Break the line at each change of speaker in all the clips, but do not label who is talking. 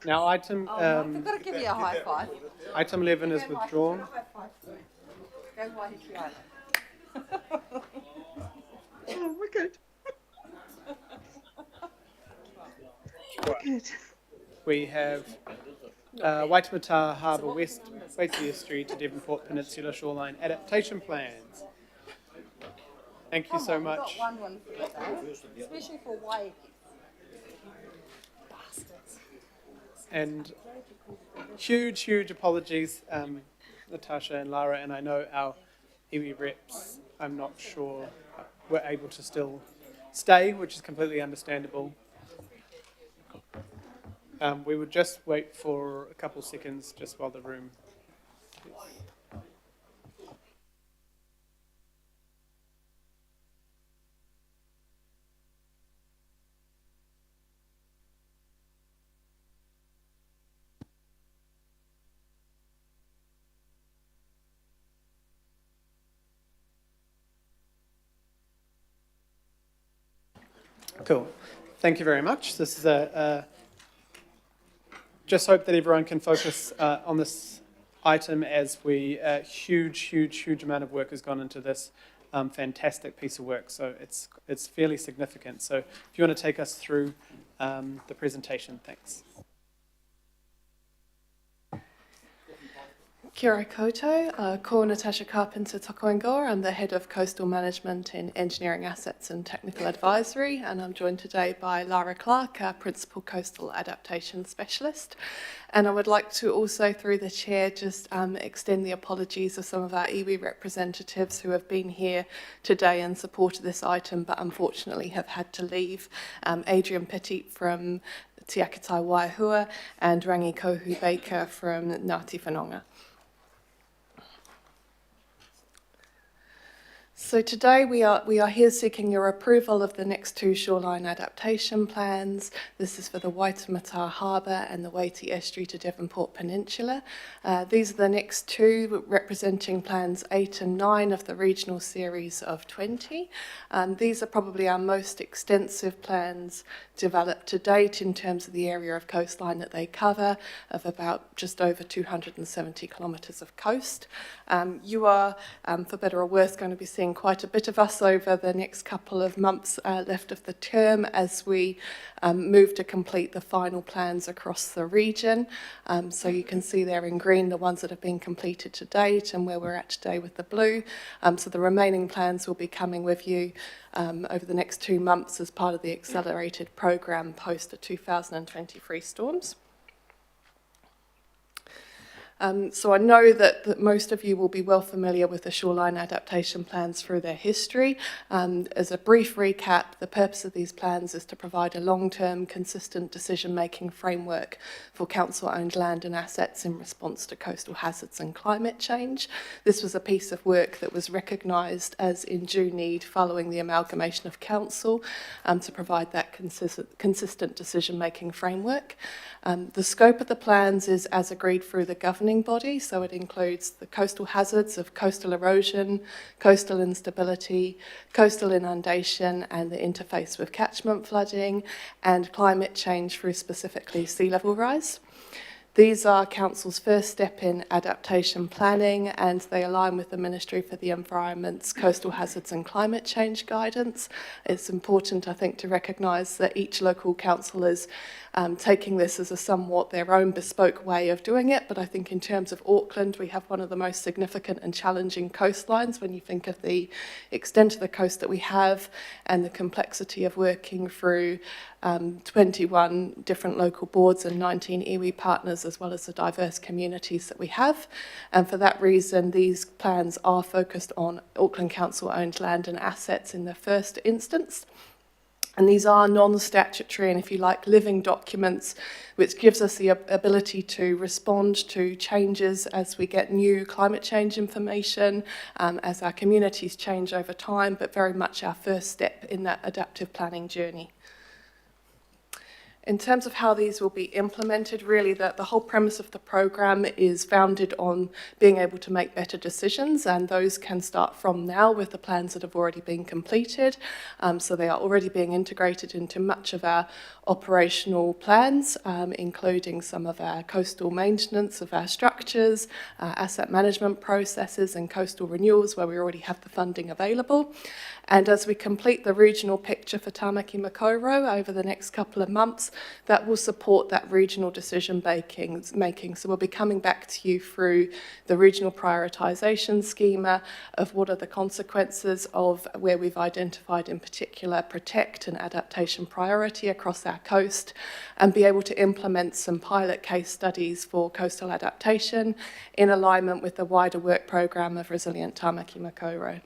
Now, item
I've got to give you a high five.
item 11 is withdrawn.
Go Waiheke Island.
Oh, we're good. We're good.
We have Waitemata Harbour West, Waitsia Street to Devonport Peninsula Shoreline Adaptation Plans. Thank you so much.
We've got one for you though, especially for Waiheke. Bastards.
And huge apologies, Natasha and Lara, and I know our iwi reps, I'm not sure, were able to still stay, which is completely understandable. We would just wait for a couple seconds just while the room is. Cool. Thank you very much. This is just hope that everyone can focus on this item as we huge amount of work has gone into this fantastic piece of work. So it's fairly significant. So if you want to take us through the presentation, thanks.
Kia ora koutou, ko Natasha Carpenter Tokoingoa. I'm the Head of Coastal Management in Engineering Assets and Technical Advisory, and I'm joined today by Lara Clark, our Principal Coastal Adaptation Specialist. And I would like to also, through the Chair, just extend the apologies of some of our iwi representatives who have been here today in support of this item, but unfortunately have had to leave. Adrian Petit from Te Akatai Waihua and Rangi Kohu Baker from Ngāti Whanonga. So today we are here seeking your approval of the next two shoreline adaptation plans. This is for the Waitemata Harbour and the Waiti Estuary to Devonport Peninsula. These are the next two, representing plans 8 and 9 of the regional series of 20. These are probably our most extensive plans developed to date in terms of the area of coastline that they cover, of about just over 270 kilometres of coast. You are, for better or worse, going to be seeing quite a bit of us over the next couple of months left of the term as we move to complete the final plans across the region. So you can see there in green the ones that have been completed to date and where we're at today with the blue. So the remaining plans will be coming with you over the next 2 months as part of the accelerated programme post the 2023 storms. So I know that most of you will be well familiar with the shoreline adaptation plans through their history. As a brief recap, the purpose of these plans is to provide a long-term, consistent decision-making framework for council-owned land and assets in response to coastal hazards and climate change. This was a piece of work that was recognised as in due need following the amalgamation of council to provide that consistent decision-making framework. The scope of the plans is as agreed through the governing body, so it includes the coastal hazards of coastal erosion, coastal instability, coastal inundation, and the interface with catchment flooding, and climate change through specifically sea level rise. These are Council's first step in adaptation planning, and they align with the Ministry for the Environment's Coastal Hazards and Climate Change guidance. It's important, I think, to recognise that each local council is taking this as a somewhat their own bespoke way of doing it, but I think in terms of Auckland, we have one of the most significant and challenging coastlines when you think of the extent of the coast that we have and the complexity of working through 21 different local boards and 19 iwi partners, as well as the diverse communities that we have. And for that reason, these plans are focused on Auckland Council-owned land and assets in the first instance. And these are non-statutory and, if you like, living documents, which gives us the ability to respond to changes as we get new climate change information, as our communities change over time, but very much our first step in that adaptive planning journey. In terms of how these will be implemented, really the whole premise of the programme is founded on being able to make better decisions, and those can start from now with the plans that have already been completed. So they are already being integrated into much of our operational plans, including some of our coastal maintenance of our structures, asset management processes and coastal renewals where we already have the funding available. And as we complete the regional picture for Tamaki Makaurau over the next couple of months, that will support that regional decision making. So we'll be coming back to you through the regional prioritisation schema of what are the consequences of where we've identified in particular protect and adaptation priority across our coast, and be able to implement some pilot case studies for coastal adaptation in alignment with the wider work programme of Resilient Tamaki Makaurau.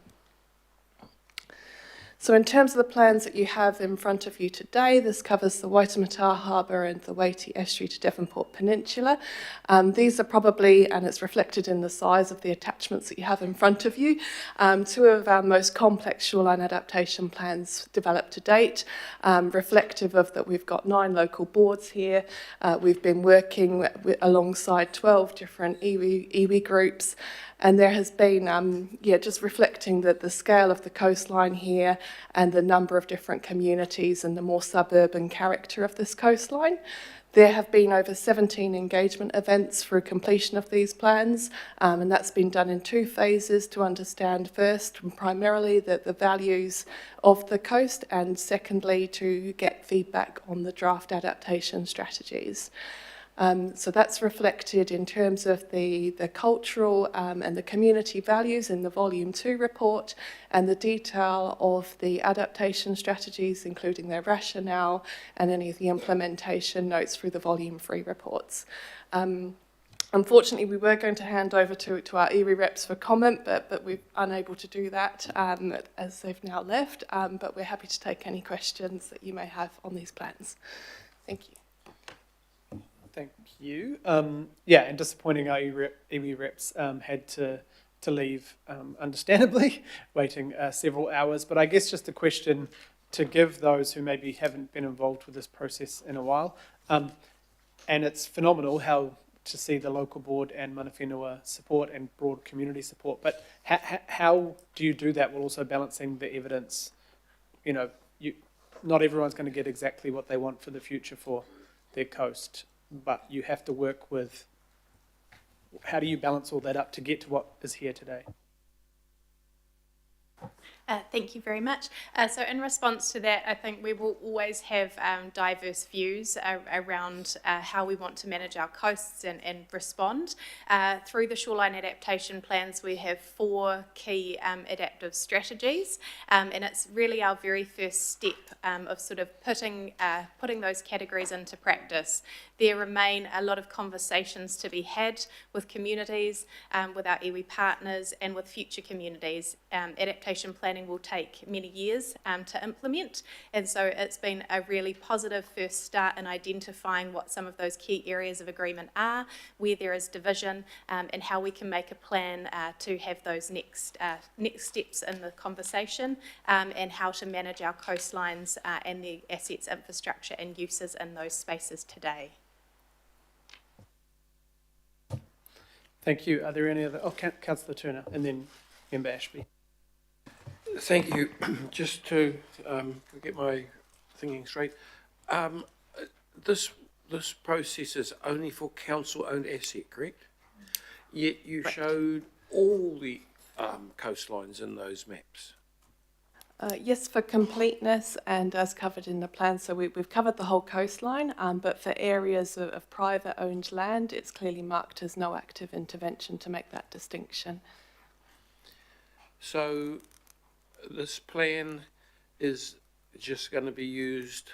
So in terms of the plans that you have in front of you today, this covers the Waitemata Harbour and the Waiti Estuary to Devonport Peninsula. These are probably, and it's reflected in the size of the attachments that you have in front of you, two of our most complex shoreline adaptation plans developed to date, reflective of that we've got 9 local boards here. We've been working alongside 12 different iwi groups, and there has been, just reflecting the scale of the coastline here and the number of different communities and the more suburban character of this coastline. There have been over 17 engagement events through completion of these plans, and that's been done in 2 phases to understand first, primarily the values of the coast, and secondly, to get feedback on the draft adaptation strategies. So that's reflected in terms of the cultural and the community values in the Volume 2 report, and the detail of the adaptation strategies, including their rationale and any of the implementation notes through the Volume 3 reports. Unfortunately, we were going to hand over to our iwi reps for comment, but we're unable to do that as they've now left, but we're happy to take any questions that you may have on these plans. Thank you.
Thank you. And disappointing our iwi reps had to leave, understandably, waiting several hours. But I guess just a question to give those who maybe haven't been involved with this process in a while. And it's phenomenal how to see the local board and mana whenua support and broad community support. But how do you do that while also balancing the evidence? You know, not everyone's going to get exactly what they want for the future for their coast, but you have to work with, how do you balance all that up to get to what is here today?
Thank you very much. So in response to that, I think we will always have diverse views around how we want to manage our coasts and respond. Through the shoreline adaptation plans, we have 4 key adaptive strategies, and it's really our very first step of sort of putting those categories into practice. There remain a lot of conversations to be had with communities, with our iwi partners, and with future communities. Adaptation planning will take many years to implement, and so it's been a really positive first start in identifying what some of those key areas of agreement are, where there is division, and how we can make a plan to have those next steps in the conversation, and how to manage our coastlines and the assets, infrastructure and uses in those spaces today.
Thank you. Are there any other? Oh, Councillor Turner, and then Member Ashby.
Thank you. Just to get my thinking straight, this process is only for council-owned asset, correct? Yet you showed all the coastlines in those maps.
Yes, for completeness and as covered in the plan. So we've covered the whole coastline, but for areas of private owned land, it's clearly marked as no active intervention to make that distinction.
So this plan is just going to be used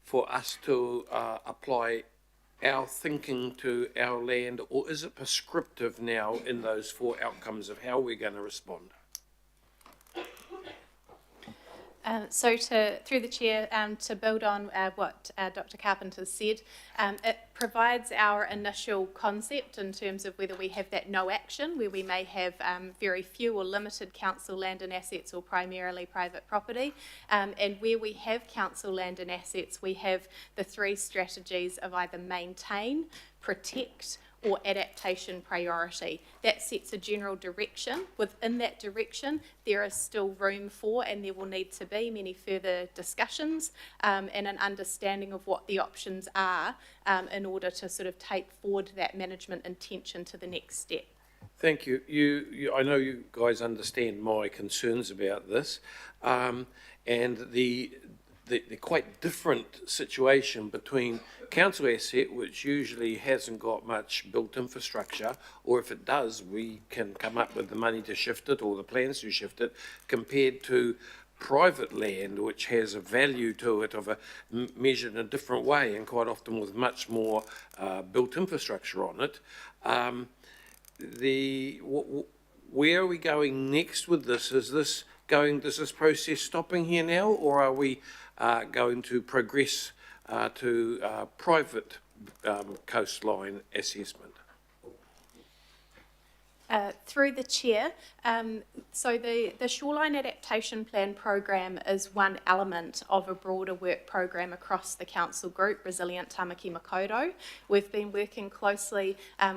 for us to apply our thinking to our land, or is it prescriptive now in those 4 outcomes of how we're going to respond?
Through the chair, to build on what Dr. Carpenter said, it provides our initial concept in terms of whether we have that no action, where we may have very few or limited council land and assets or primarily private property, and where we have council land and assets, we have the three strategies of either maintain, protect, or adaptation priority. That sets a general direction. Within that direction, there is still room for, and there will need to be, many further discussions and an understanding of what the options are in order to sort of take forward that management intention to the next step.
Thank you. I know you guys understand my concerns about this, and the quite different situation between council asset, which usually hasn't got much built infrastructure, or if it does, we can come up with the money to shift it or the plans to shift it, compared to private land, which has a value to it measured in a different way, and quite often with much more built infrastructure on it. Where are we going next with this? Is this this process stopping here now, or are we going to progress to private coastline assessment?
Through the chair, so the Shoreline Adaptation Plan program is one element of a broader work program across the council group, Resilient Tamaki Makaurau. We've been working closely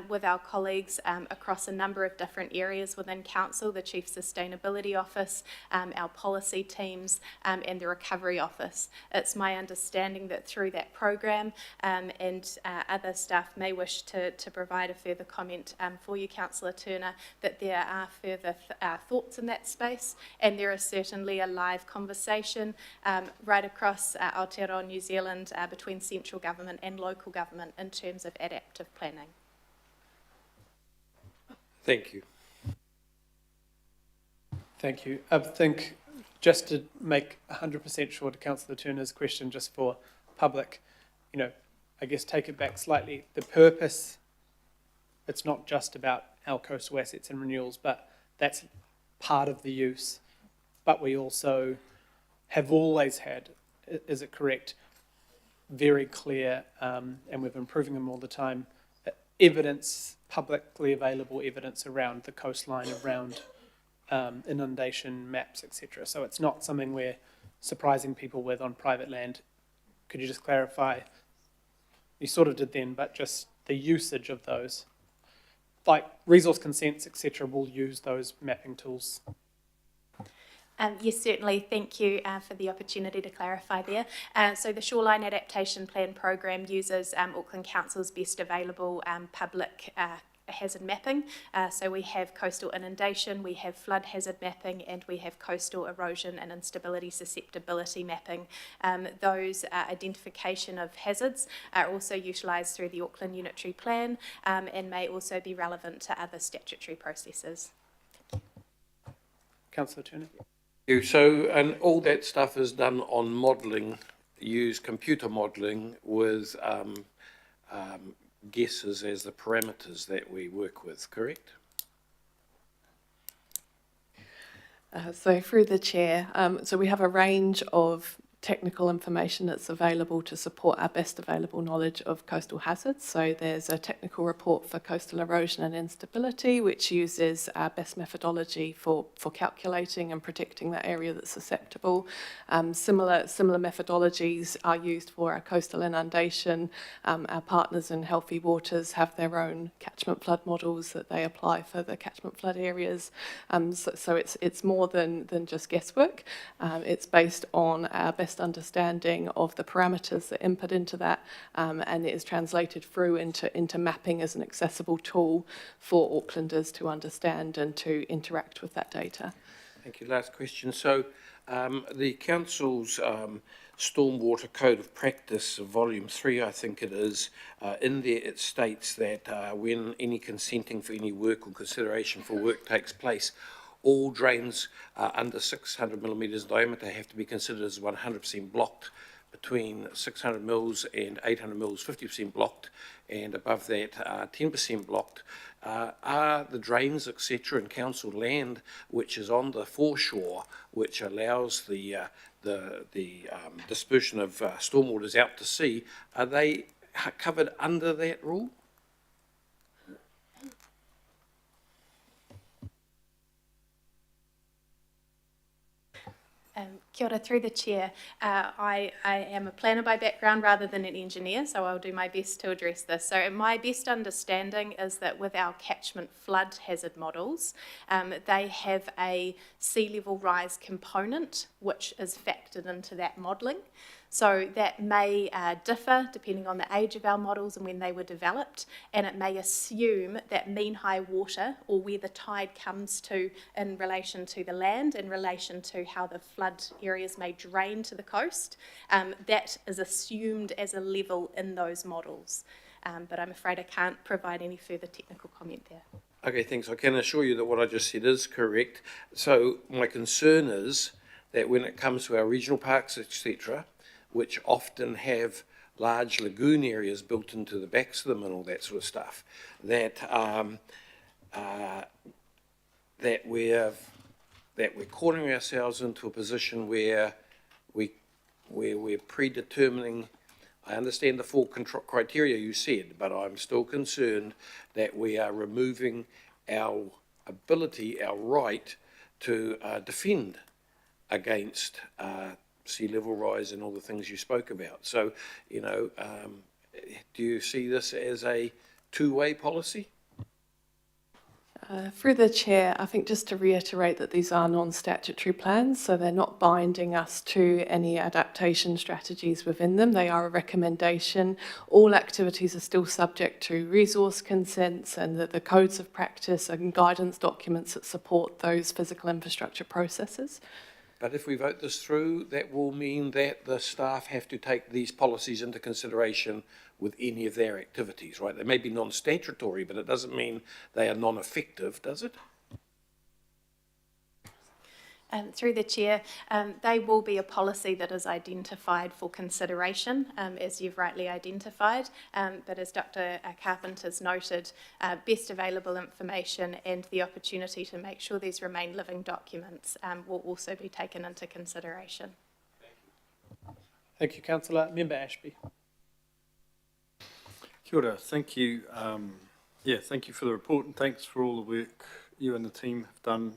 with our colleagues across a number of different areas within council, the Chief Sustainability Office, our policy teams, and the Recovery Office. It's my understanding that through that program, and other staff may wish to provide a further comment for you, Councillor Turner, that there are further thoughts in that space, and there is certainly a live conversation right across Aotearoa New Zealand between central government and local government in terms of adaptive planning.
Thank you.
Thank you. I think just to make 100% sure to Councillor Turner's question, just for public, I guess take it back slightly. The purpose, it's not just about our coastal assets and renewals, but that's part of the use. But we also have always had, is it correct, very clear, and we're improving them all the time, evidence, publicly available evidence around the coastline, around inundation maps, etc. So it's not something we're surprising people with on private land. Could you just clarify? You sort of did then, but just the usage of those. Like resource consents, etc., will use those mapping tools.
Yes, certainly. Thank you for the opportunity to clarify there. So the Shoreline Adaptation Plan program uses Auckland Council's best available public hazard mapping. So we have coastal inundation, we have flood hazard mapping, and we have coastal erosion and instability susceptibility mapping. Those identification of hazards are also utilised through the Auckland Unitary Plan and may also be relevant to other statutory processes.
Councillor Turner.
So, and all that stuff is done on modelling, use computer modelling with guesses as the parameters that we work with, correct?
So through the chair, so we have a range of technical information that's available to support our best available knowledge of coastal hazards. So there's a technical report for coastal erosion and instability, which uses our best methodology for calculating and predicting that area that's susceptible. Similar methodologies are used for our coastal inundation. Our partners in Healthy Waters have their own catchment flood models that they apply for the catchment flood areas. So it's more than just guesswork. It's based on our best understanding of the parameters that input into that, and it is translated through into mapping as an accessible tool for Aucklanders to understand and to interact with that data.
Thank you. Last question. So the Council's Stormwater Code of Practice, Volume 3, I think it is, in there it states that when any consenting for any work or consideration for work takes place, all drains under 600 millimetres diameter have to be considered as 100% blocked between 600 mils and 800 mils, 50% blocked, and above that 10% blocked, are the drains, etc., in council land, which is on the foreshore, which allows the dispersion of stormwaters out to sea, are they covered under that rule?
Kia ora, through the chair. I am a planner by background rather than an engineer, so I'll do my best to address this. So my best understanding is that with our catchment flood hazard models, they have a sea level rise component which is factored into that modelling. So that may differ depending on the age of our models and when they were developed, and it may assume that mean high water, or where the tide comes to in relation to the land, in relation to how the flood areas may drain to the coast, that is assumed as a level in those models. But I'm afraid I can't provide any further technical comment there.
Okay, thanks. I can assure you that what I just said is correct. So my concern is that when it comes to our regional parks, etc., which often have large lagoon areas built into the backs of them and all that sort of stuff, that we're cornering ourselves into a position where we're predetermining. I understand the full criteria you said, but I'm still concerned that we are removing our ability, our right to defend against sea level rise and all the things you spoke about. So, you know, do you see this as a two-way policy?
Through the chair, I think just to reiterate that these are non-statutory plans, so they're not binding us to any adaptation strategies within them. They are a recommendation. All activities are still subject to resource consents and the codes of practice and guidance documents that support those physical infrastructure processes.
But if we vote this through, that will mean that the staff have to take these policies into consideration with any of their activities, right? They may be non-statutory, but it doesn't mean they are non-effective, does it?
Through the chair, they will be a policy that is identified for consideration, as you've rightly identified, but as Dr. Carpenter's noted, best available information and the opportunity to make sure these remain living documents will also be taken into consideration.
Thank you, Councillor. Member Ashby.
Kia ora, thank you. Thank you for the report, and thanks for all the work you and the team have done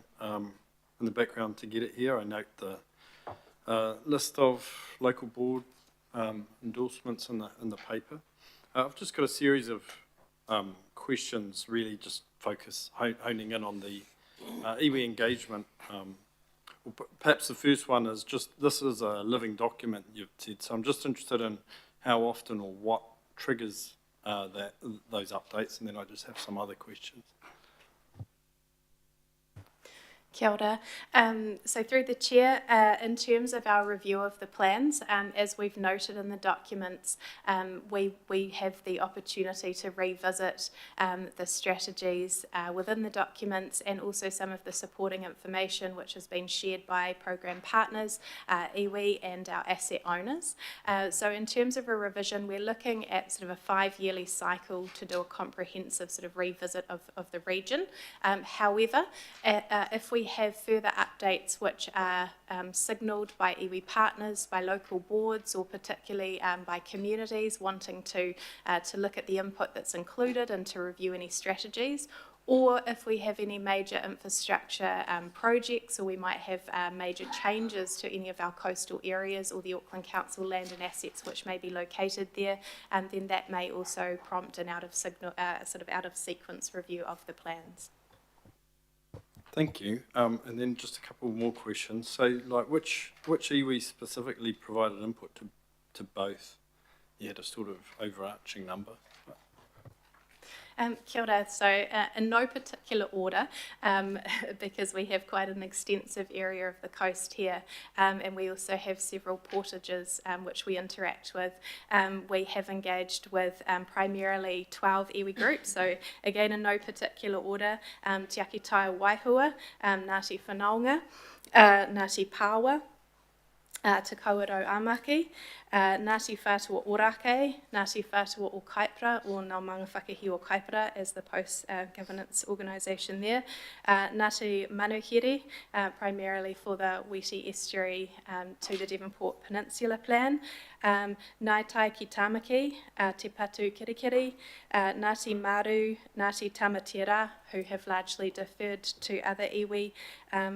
in the background to get it here. I note the list of local board endorsements in the paper. I've just got a series of questions, really just honing in on the iwi engagement. Perhaps the first one is just, this is a living document you've said, so I'm just interested in how often or what triggers those updates, and then I just have some other questions.
Kia ora. So through the chair, in terms of our review of the plans, as we've noted in the documents, we have the opportunity to revisit the strategies within the documents and also some of the supporting information which has been shared by program partners, iwi and our asset owners. So in terms of a revision, we're looking at sort of a 5-yearly cycle to do a comprehensive sort of revisit of the region. However, if we have further updates which are signalled by iwi partners, by local boards, or particularly by communities wanting to look at the input that's included and to review any strategies, or if we have any major infrastructure projects, or we might have major changes to any of our coastal areas or the Auckland Council land and assets which may be located there, then that may also prompt an out of sequence review of the plans.
Thank you. And then just a couple more questions. So, like, which iwi specifically provided input to both? You had a sort of overarching number.
Kia ora. So in no particular order, because we have quite an extensive area of the coast here, and we also have several portages which we interact with. We have engaged with primarily 12 iwi groups, so again in no particular order, Te Aki Tai Waihua, Ngāti Whanaunga, Ngāti Pāwa, Te Kawerau Amaki, Ngāti Whātua Orake, Ngāti Whātua o Kaipara, or Ngā Maunga Whakahi o Kaipara as the post-governance organisation there, Ngāti Manuhiri, primarily for the Weti Estuary to the Devonport Peninsula Plan, Ngāi Tai ki Tāmaki, Te Patu Kirikiri, Ngāti Maru, Ngāti Tamatera, who have largely deferred to other iwi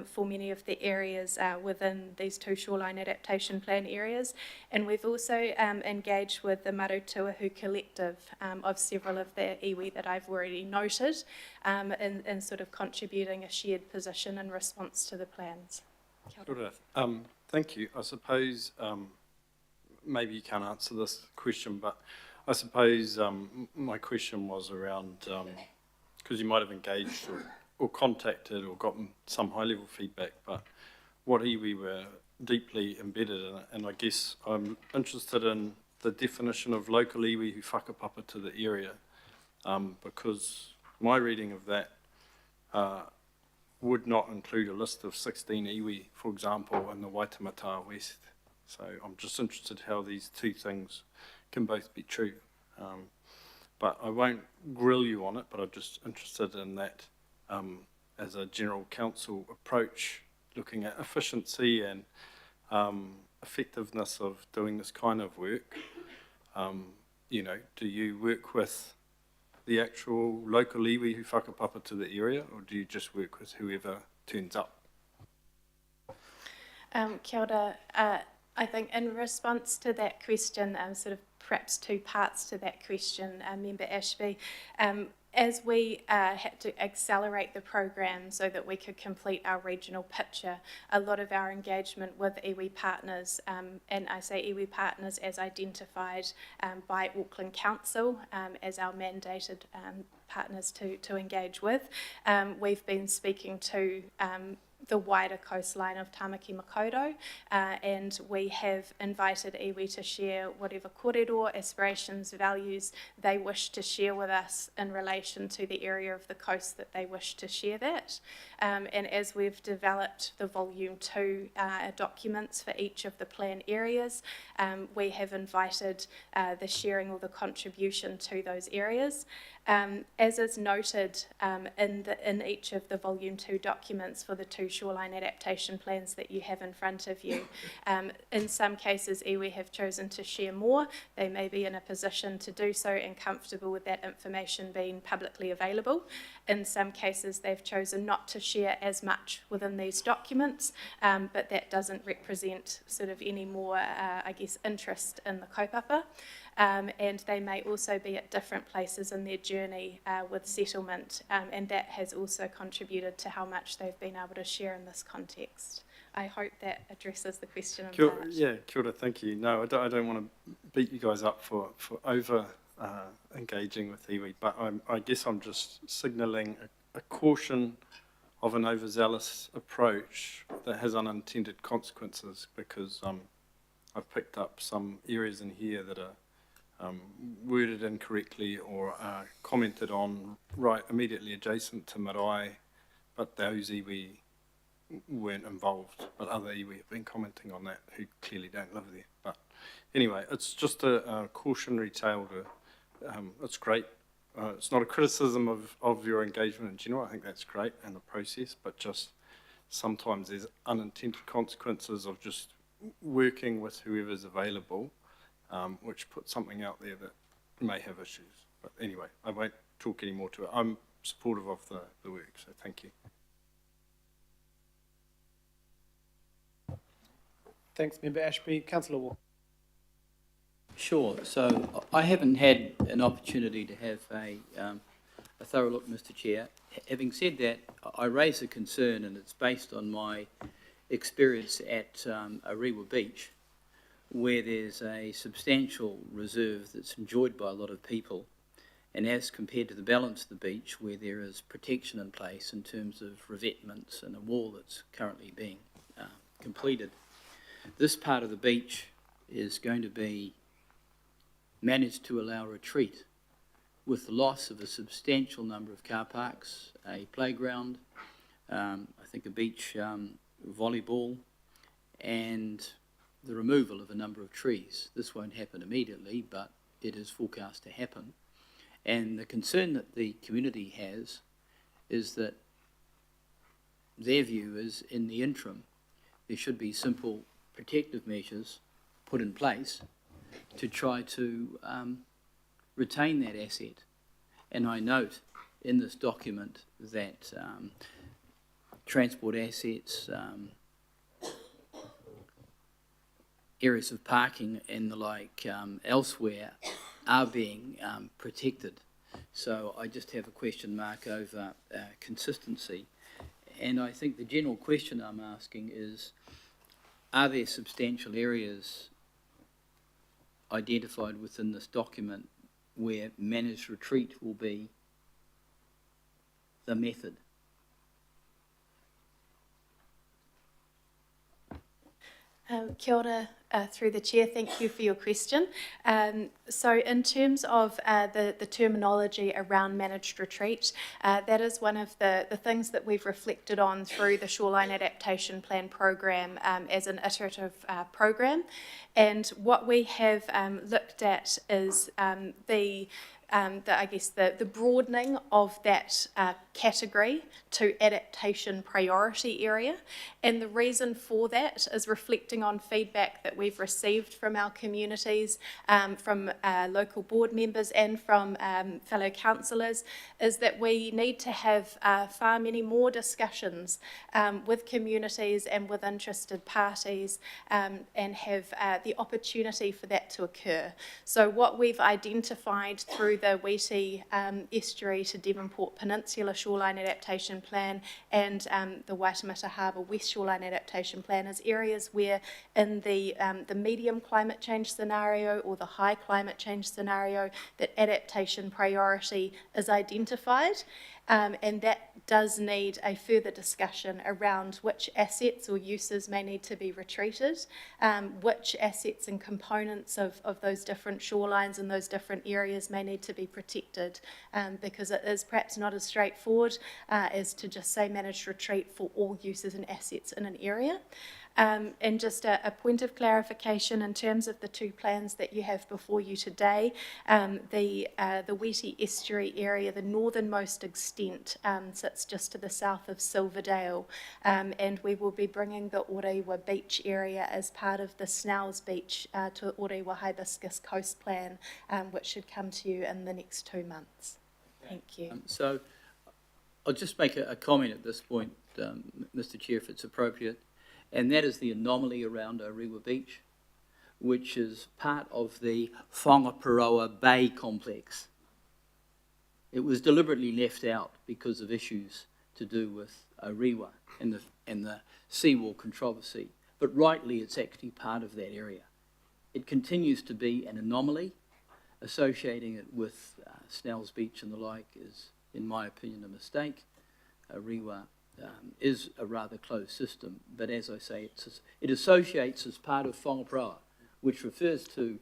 for many of the areas within these two shoreline adaptation plan areas. And we've also engaged with the Marutuahu collective of several of the iwi that I've already noted in sort of contributing a shared position in response to the plans. Kia ora.
Thank you. I suppose maybe you can't answer this question, but I suppose my question was around, because you might have engaged or contacted or gotten some high-level feedback, but what iwi were deeply embedded in it, and I guess I'm interested in the definition of local iwi who whakapapa to the area, because my reading of that would not include a list of 16 iwi, for example, in the Waitemata West. So I'm just interested how these two things can both be true. But I won't grill you on it, but I'm just interested in that as a general council approach, looking at efficiency and effectiveness of doing this kind of work. You know, do you work with the actual local iwi who whakapapa to the area, or do you just work with whoever turns up?
Kia ora. I think in response to that question, sort of perhaps two parts to that question, Member Ashby, as we had to accelerate the program so that we could complete our regional picture, a lot of our engagement with iwi partners, and I say iwi partners as identified by Auckland Council as our mandated partners to engage with, we've been speaking to the wider coastline of Tamaki Makaurau, and we have invited iwi to share whatever kōrero, aspirations, values they wish to share with us in relation to the area of the coast that they wish to share that. And as we've developed the Volume 2 documents for each of the plan areas, we have invited the sharing or the contribution to those areas. As is noted in each of the Volume 2 documents for the two shoreline adaptation plans that you have in front of you, in some cases iwi have chosen to share more. They may be in a position to do so and comfortable with that information being publicly available. In some cases they've chosen not to share as much within these documents, but that doesn't represent sort of any more, I guess, interest in the kaupapa. And they may also be at different places in their journey with settlement, and that has also contributed to how much they've been able to share in this context. I hope that addresses the question in part.
Yeah, kia ora, thank you. No, I don't want to beat you guys up for over engaging with iwi, but I guess I'm just signalling a caution of an overzealous approach that has unintended consequences, because I've picked up some areas in here that are worded incorrectly or commented on right immediately adjacent to marae, but those iwi weren't involved, but other iwi have been commenting on that who clearly don't live there. But anyway, it's just a cautionary tale to, it's great. It's not a criticism of your engagement in general. I think that's great in the process, but just sometimes there's unintended consequences of just working with whoever's available, which puts something out there that may have issues. But anyway, I won't talk any more to it. I'm supportive of the work, so thank you.
Thanks, Member Ashby. Councillor Walker.
Sure. So I haven't had an opportunity to have a thorough look, Mr. Chair. Having said that, I raise a concern, and it's based on my experience at Ariwa Beach, where there's a substantial reserve that's enjoyed by a lot of people, and as compared to the balance of the beach, where there is protection in place in terms of revetments and a wall that's currently being completed. This part of the beach is going to be managed to allow retreat, with the loss of a substantial number of car parks, a playground, I think a beach volleyball, and the removal of a number of trees. This won't happen immediately, but it is forecast to happen. And the concern that the community has is that their view is, in the interim, there should be simple protective measures put in place to try to retain that asset. And I note in this document that transport assets, areas of parking and the like elsewhere are being protected. So I just have a question mark over consistency. And I think the general question I'm asking is, are there substantial areas identified within this document where managed retreat will be the method?
Kia ora, through the chair, thank you for your question. So in terms of the terminology around managed retreat, that is one of the things that we've reflected on through the Shoreline Adaptation Plan program as an iterative program. And what we have looked at is the broadening of that category to adaptation priority area. And the reason for that is reflecting on feedback that we've received from our communities, from local board members and from fellow councillors, is that we need to have far many more discussions with communities and with interested parties and have the opportunity for that to occur. So what we've identified through the Weeti Estuary to Devonport Peninsula Shoreline Adaptation Plan and the Waitemata Harbour West Shoreline Adaptation Plan is areas where in the medium climate change scenario or the high climate change scenario that adaptation priority is identified. And that does need a further discussion around which assets or uses may need to be retreated, which assets and components of those different shorelines and those different areas may need to be protected, because it is perhaps not as straightforward as to just say managed retreat for all uses and assets in an area. And just a point of clarification in terms of the two plans that you have before you today, the Weeti Estuary area, the northernmost extent, sits just to the south of Silverdale, and we will be bringing the Orewa Beach area as part of the Snells Beach to Orewa Hibiscus Coast Plan, which should come to you in the next 2 months. Thank you.
So I'll just make a comment at this point, Mr. Chair, if it's appropriate. And that is the anomaly around Orewa Beach, which is part of the Whangaparoa Bay complex. It was deliberately left out because of issues to do with Orewa and the seawall controversy, but rightly it's actually part of that area. It continues to be an anomaly. Associating it with Snells Beach and the like is, in my opinion, a mistake. Orewa is a rather closed system, but as I say, it associates as part of Whangaparoa, which refers to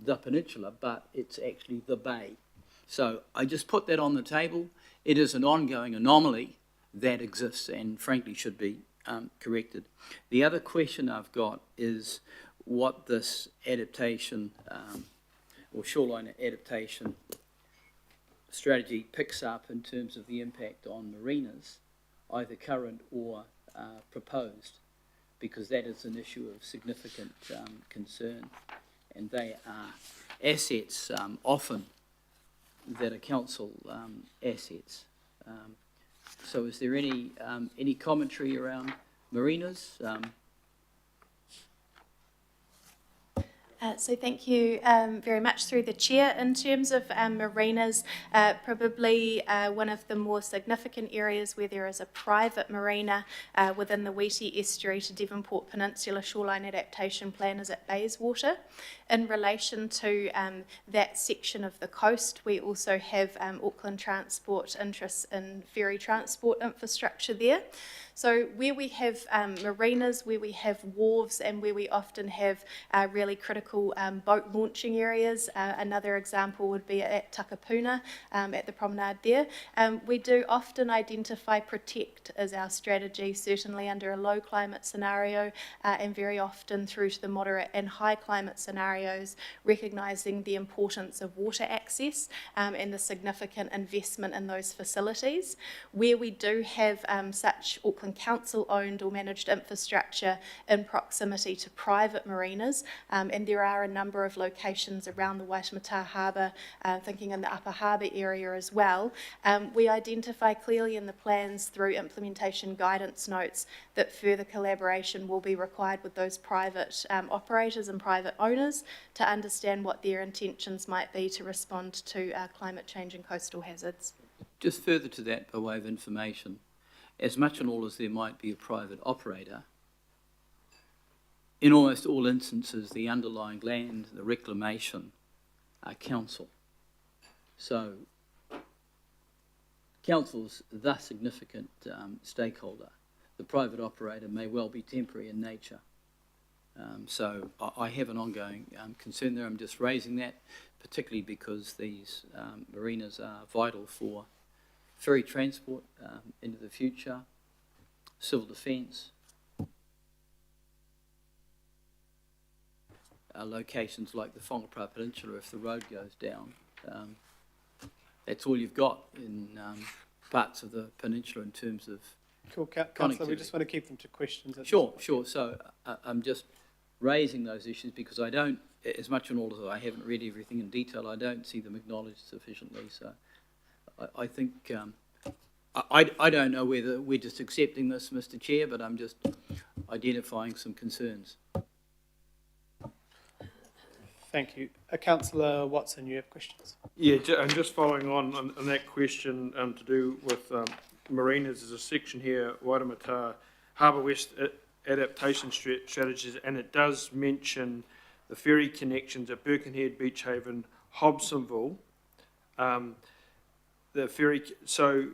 the peninsula, but it's actually the bay. So I just put that on the table. It is an ongoing anomaly that exists and frankly should be corrected. The other question I've got is what this adaptation or shoreline adaptation strategy picks up in terms of the impact on marinas, either current or proposed, because that is an issue of significant concern, and they are assets often that are council assets. So is there any commentary around marinas?
So thank you very much through the chair. In terms of marinas, probably one of the more significant areas where there is a private marina within the Weeti Estuary to Devonport Peninsula Shoreline Adaptation Plan is at Bayswater. In relation to that section of the coast, we also have Auckland Transport interests in ferry transport infrastructure there. So where we have marinas, where we have wharves, and where we often have really critical boat launching areas, another example would be at Takapuna, at the promenade there. We do often identify protect as our strategy, certainly under a low climate scenario, and very often through to the moderate and high climate scenarios, recognising the importance of water access and the significant investment in those facilities. Where we do have such Auckland Council owned or managed infrastructure in proximity to private marinas, and there are a number of locations around the Waitemata Harbour, thinking in the Upper Harbour area as well, we identify clearly in the plans through implementation guidance notes that further collaboration will be required with those private operators and private owners to understand what their intentions might be to respond to climate change and coastal hazards.
Just further to that, by way of information, as much and all as there might be a private operator, in almost all instances, the underlying land, the reclamation, are council. So, council's the significant stakeholder. The private operator may well be temporary in nature. So I have an ongoing concern there. I'm just raising that, particularly because these marinas are vital for ferry transport into the future, civil defence, locations like the Whangapara Peninsula. If the road goes down, that's all you've got in parts of the peninsula in terms of
Cool, Councillor, we just want to keep them to questions.
Sure. So I'm just raising those issues because I don't, as much and all as I haven't read everything in detail, I don't see them acknowledged sufficiently. So I think, I don't know whether we're just accepting this, Mr. Chair, but I'm just identifying some concerns.
Thank you. Councillor Watson, you have questions?
Yeah, and just following on that question to do with marinas, there's a section here, Waitemata Harbour West adaptation strategies, and it does mention the ferry connections at Birkenhead, Beach Haven, Hobsonville. The ferry, so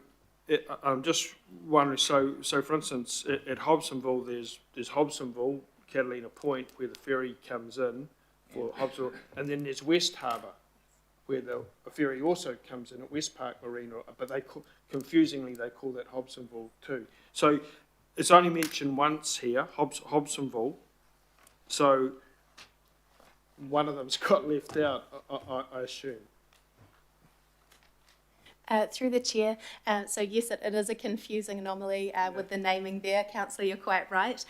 I'm just wondering, so for instance, at Hobsonville, there's Hobsonville, Catalina Point, where the ferry comes in for Hobsonville, and then there's West Harbour, where a ferry also comes in at West Park Marina, but confusingly they call that Hobsonville too. So it's only mentioned once here, Hobsonville, so one of them's got left out, I assume.
Through the chair, so yes, it is a confusing anomaly with the naming there, Councillor, you're quite right.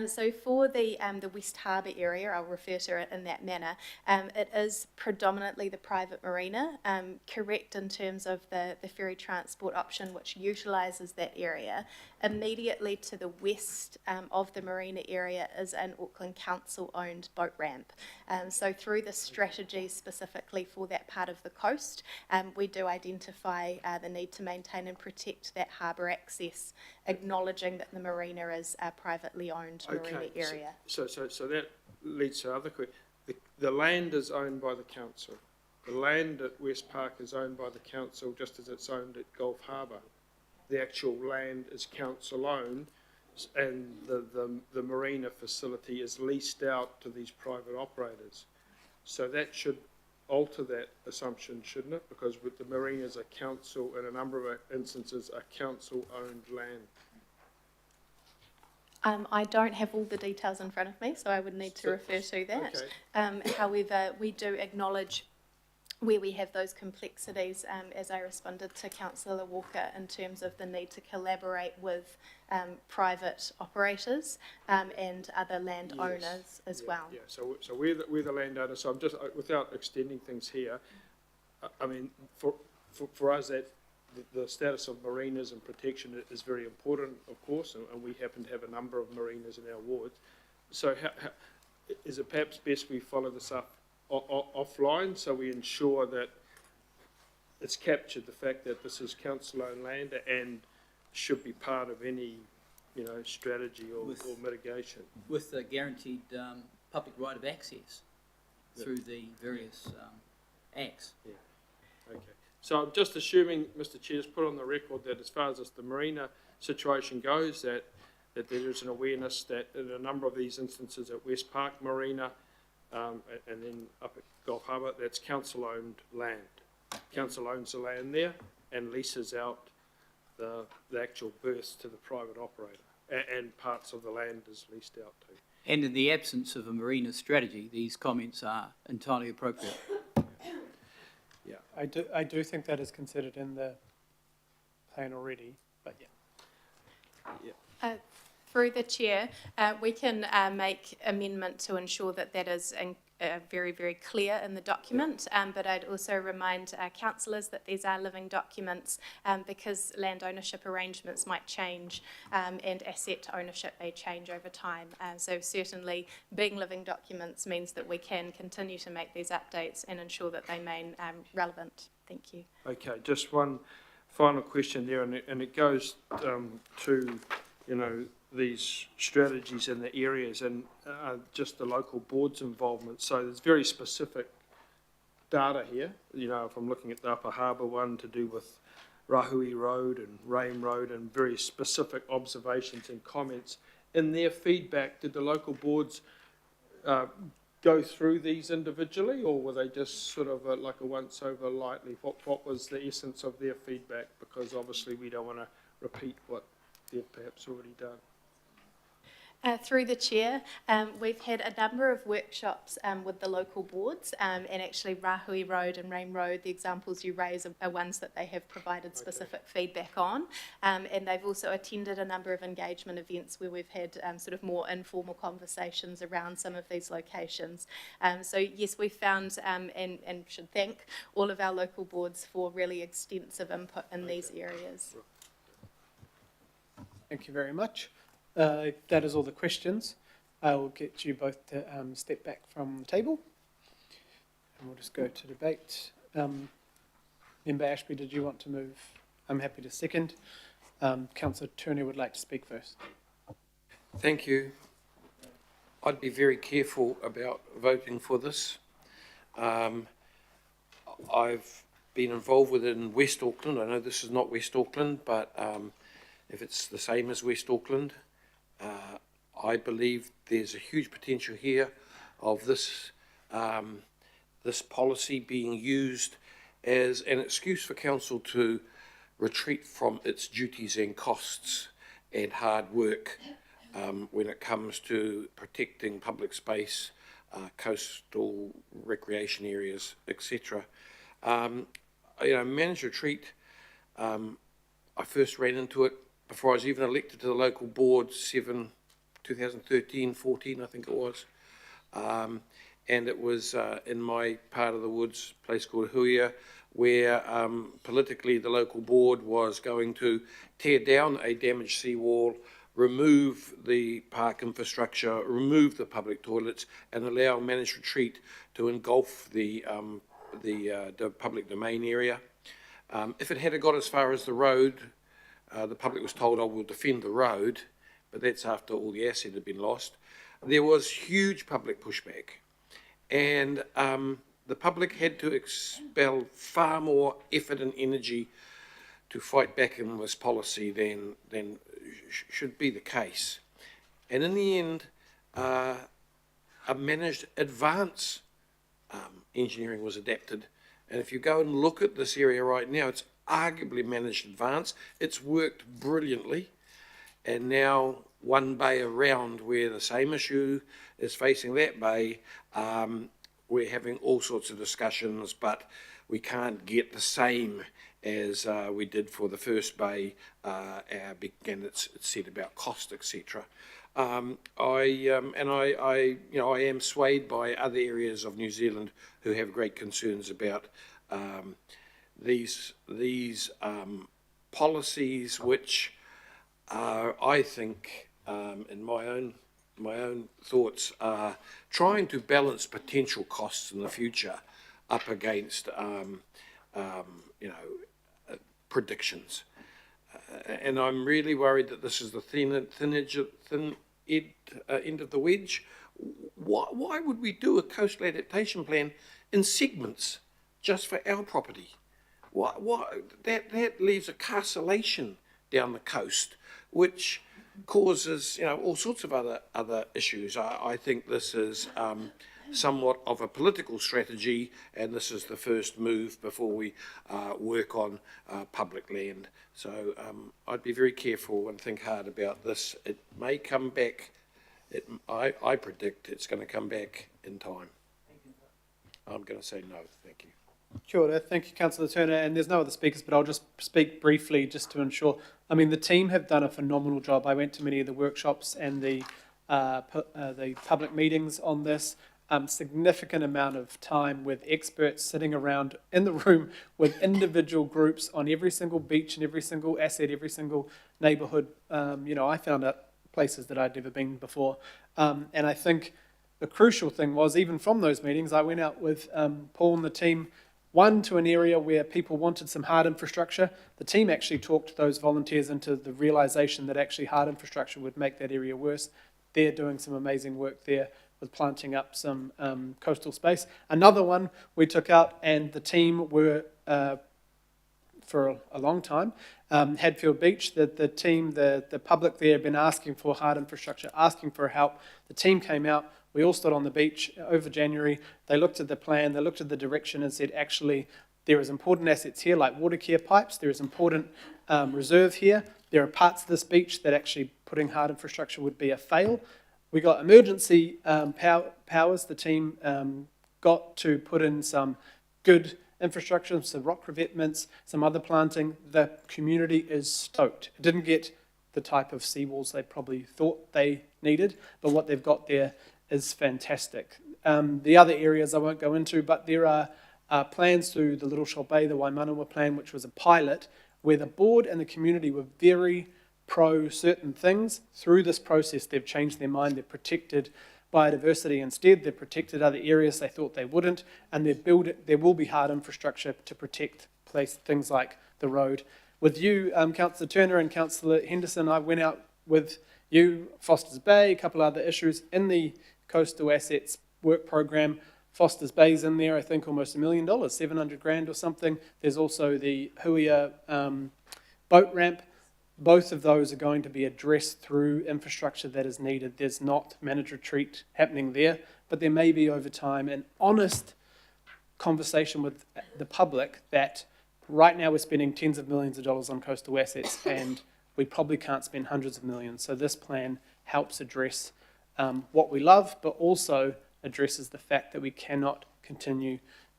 So for the West Harbour area, I'll refer to it in that manner, it is predominantly the private marina, correct in terms of the ferry transport option which utilises that area. Immediately to the west of the marina area is an Auckland Council owned boat ramp. So through the strategy specifically for that part of the coast, we do identify the need to maintain and protect that harbour access, acknowledging that the marina is a privately owned marina area.
So that leads to other questions. The land is owned by the council. The land at West Park is owned by the council just as it's owned at Gulf Harbour. The actual land is council owned, and the marina facility is leased out to these private operators. So that should alter that assumption, shouldn't it? Because with the marinas are council, in a number of instances, are council-owned land.
I don't have all the details in front of me, so I would need to refer to that. Okay. However, we do acknowledge where we have those complexities, as I responded to Councillor Walker, in terms of the need to collaborate with private operators and other landowners as well.
Yeah, so we're the landowner. So I'm just, without extending things here, I mean, for us, that the status of marinas and protection is very important, of course, and we happen to have a number of marinas in our wards. So how, is it perhaps best we follow this up offline, so we ensure that it's captured, the fact that this is council-owned land and should be part of any, strategy or mitigation.
With the guaranteed public right of access through the various acts.
Yeah. Okay. So I'm just assuming, Mr. Chair, just put on the record that as far as the marina situation goes, that that there is an awareness that in a number of these instances at West Park Marina, and then up at Gulf Harbour, that's council-owned land. Council owns the land there and leases out the actual berths to the private operator, and parts of the land is leased out too.
And in the absence of a marina strategy, these comments are entirely appropriate.
Yeah.
I do think that is considered in the plan already, but yeah.
Through the chair, we can make amendment to ensure that that is very, very clear in the document, but I'd also remind councillors that these are living documents because land ownership arrangements might change and asset ownership may change over time. So certainly being living documents means that we can continue to make these updates and ensure that they remain relevant. Thank you.
Okay, just one final question there, and it goes to, you know, these strategies in the areas and just the local board's involvement. So there's very specific data here. You know, if I'm looking at the Upper Harbour one to do with Rahui Road and Rame Road, and very specific observations and comments. In their feedback, did the local boards go through these individually, or were they just sort of like a once over lightly? What was the essence of their feedback? Because obviously we don't want to repeat what they've perhaps already done.
Through the chair, we've had a number of workshops with the local boards, and actually Rahui Road and Rame Road, the examples you raise are ones that they have provided specific feedback on, and they've also attended a number of engagement events where we've had sort of more informal conversations around some of these locations. So yes, we found and should thank all of our local boards for really extensive input in these areas.
Thank you very much. That is all the questions. I will get you both to step back from the table, and we'll just go to debate. Member Ashby, did you want to move? I'm happy to second. Councillor Turner would like to speak first.
Thank you. I'd be very careful about voting for this. I've been involved with it in West Auckland. I know this is not West Auckland, but if it's the same as West Auckland, I believe there's a huge potential here of this this policy being used as an excuse for council to retreat from its duties and costs and hard work when it comes to protecting public space, coastal recreation areas, etc. You know, managed retreat, I first ran into it before I was even elected to the local board, 2013, 14, I think it was. And it was in my part of the woods, a place called Huia, where politically the local board was going to tear down a damaged seawall, remove the park infrastructure, remove the public toilets, and allow managed retreat to engulf the public domain area. If it had got as far as the road, the public was told, I will defend the road, but that's after all the asset had been lost. There was huge public pushback, and the public had to expel far more effort and energy to fight back in this policy than should be the case. And in the end, a managed advance engineering was adapted. And if you go and look at this area right now, it's arguably managed advance. It's worked brilliantly. And now one bay around where the same issue is facing that bay, we're having all sorts of discussions, but we can't get the same as we did for the first bay, and it's said about cost, etc. I am swayed by other areas of New Zealand who have great concerns about these policies, which are, I think, in my own thoughts, are trying to balance potential costs in the future up against predictions. And I'm really worried that this is the thin end of the wedge. Why would we do a coastal adaptation plan in segments just for our property? That leaves a carcellation down the coast, which causes, all sorts of other issues. I think this is somewhat of a political strategy, and this is the first move before we work on public land. So I'd be very careful and think hard about this. It may come back. I predict it's going to come back in time. I'm going to say no. Thank you.
Kia ora. Thank you, Councillor Turner. And there's no other speakers, but I'll just speak briefly just to ensure. I mean, the team have done a phenomenal job. I went to many of the workshops and the public meetings on this. Significant amount of time with experts sitting around in the room with individual groups on every single beach and every single asset, every single neighbourhood. I found out places that I'd never been before. And I think the crucial thing was, even from those meetings, I went out with Paul and the team, one, to an area where people wanted some hard infrastructure. The team actually talked those volunteers into the realisation that actually hard infrastructure would make that area worse. They're doing some amazing work there with planting up some coastal space. Another one we took out, and the team were, for a long time, Hadfield Beach, the team, the public there have been asking for hard infrastructure, asking for help. The team came out, we all stood on the beach over January. They looked at the plan, they looked at the direction and said, actually, there is important assets here like water care pipes, there is important reserve here. There are parts of this beach that actually putting hard infrastructure would be a fail. We got emergency powers. The team got to put in some good infrastructure, some rock revetments, some other planting. The community is stoked. It didn't get the type of seawalls they probably thought they needed, but what they've got there is fantastic. The other areas I won't go into, but there are plans through the Little Shell Bay, the Waimanawa plan, which was a pilot, where the board and the community were very pro certain things. Through this process, they've changed their mind. They've protected biodiversity instead. They've protected other areas they thought they wouldn't, and there will be hard infrastructure to protect things like the road. With you, Councillor Turner and Councillor Henderson, I went out with you, Foster's Bay, a couple other issues in the Coastal Assets Work Program. Foster's Bay's in there, I think almost $1 million, 700 grand or something. There's also the Huia boat ramp. Both of those are going to be addressed through infrastructure that is needed. There's not managed retreat happening there, but there may be over time an honest conversation with the public that right now we're spending tens of millions of dollars on coastal assets and we probably can't spend hundreds of millions. So this plan helps address what we love, but also addresses the fact that we cannot continue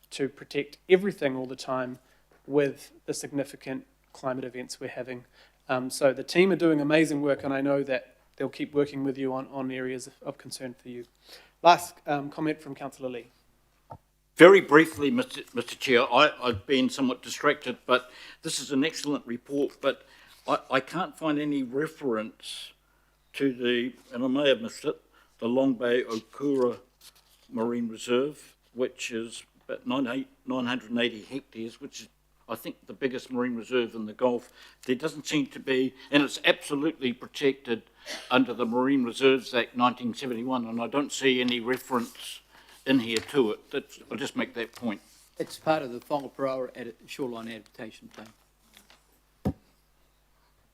to protect everything all the time with the significant climate events we're having. So the team are doing amazing work, and I know that they'll keep working with you on areas of concern for you. Last comment from Councillor Lee.
Very briefly, Mr. Chair, I've been somewhat distracted, but this is an excellent report, but I can't find any reference to the, and I may have missed it, the Long Bay Okura Marine Reserve, which is about 980 hectares, which is, I think, the biggest marine reserve in the Gulf. There doesn't seem to be, and it's absolutely protected under the Marine Reserves Act 1971, and I don't see any reference in here to it. I'll just make that point.
It's part of the Whangaparoa shoreline adaptation plan.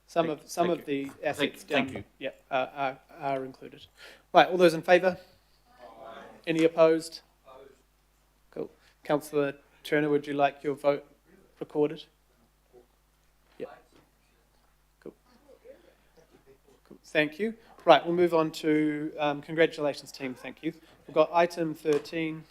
Some of the assets
Thank you.
Yep, are included. Right, all those in favour? Any opposed? Cool. Councillor Turner, would you like your vote recorded? Yep. Cool. Cool. Thank you. Right, we'll move on to congratulations, team. Thank you. We've got item 13.